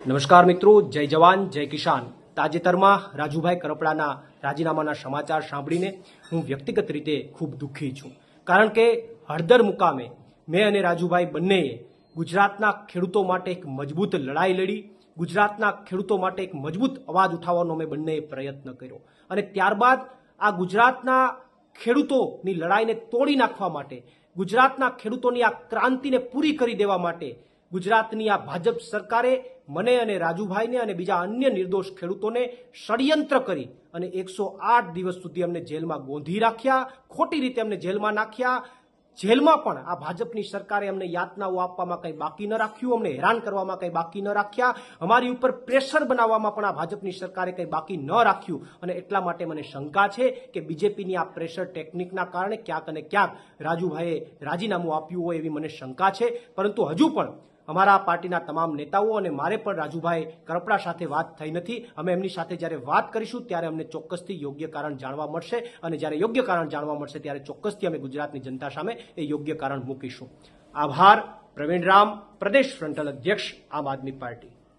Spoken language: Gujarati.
નમસ્કાર મિત્રો, જય જવાન જય કિસાન। તાજેતરમાં રાજુભાઈ કરપડાના રાજીનામાના સમાચાર સાંભળીને હું વ્યક્તિગત રીતે ખૂબ દુઃખી છું, કારણ કે હળદર મુકામે મેં અને રાજુભાઈ બંનેએ ગુજરાતના ખેડૂતો માટે એક મજબૂત લડાઈ લડી, ગુજરાતના ખેડૂતો માટે એક મજબૂત અવાજ ઉઠાવવાનો અમે બંનેએ પ્રયત્ન કર્યો અને ત્યારબાદ આ ગુજરાતના ખેડૂતોની લડાઈને તોડી નાખવા માટે, ગુજરાતના ખેડૂતોની આ ક્રાંતિને પૂરી કરી દેવા માટે ગુજરાતની આ ભાજપ સરકારે મને અને રાજુભાઈને અને બીજા અન્ય નિર્દોષ ખેડૂતોને ષડયંત્ર કરી અને 108 દિવસ સુધી અમને જેલમાં ગોંધી રાખ્યા, ખોટી રીતે અમને જેલમાં નાખ્યા। જેલમાં પણ આ ભાજપની સરકારે અમને યાતનાઓ આપવામાં કંઈ બાકી ન રાખ્યું, અમને હેરાન કરવામાં કંઈ બાકી ન રાખ્યા, અમારી ઉપર પ્રેશર બનાવવામાં પણ આ ભાજપની સરકારે કંઈ બાકી ન રાખ્યું અને એટલા માટે મને શંકા છે કે બીજેપીની આ પ્રેશર ટેકનિકના કારણે ક્યાંક અને ક્યાંક રાજુભાઈએ રાજીનામું આપ્યું હોય એવી મને શંકા છે। પરંતુ હજુ પણ અમારા પાર્ટીના તમામ નેતાઓ અને મારે પણ રાજુભાઈ કરપડા સાથે વાત થઈ નથી। અમે એમની સાથે જ્યારે વાત કરીશું ત્યારે અમને ચોક્કસથી યોગ્ય કારણ જાણવા મળશે અને જ્યારે યોગ્ય કારણ જાણવા મળશે ત્યારે ચોક્કસથી અમે ગુજરાતની જનતા સામે એ યોગ્ય કારણ મૂકીશું। આભાર। પ્રવીણ રામ, પ્રદેશ ફ્રન્ટલ અધ્યક્ષ, આમ આદમી પાર્ટી।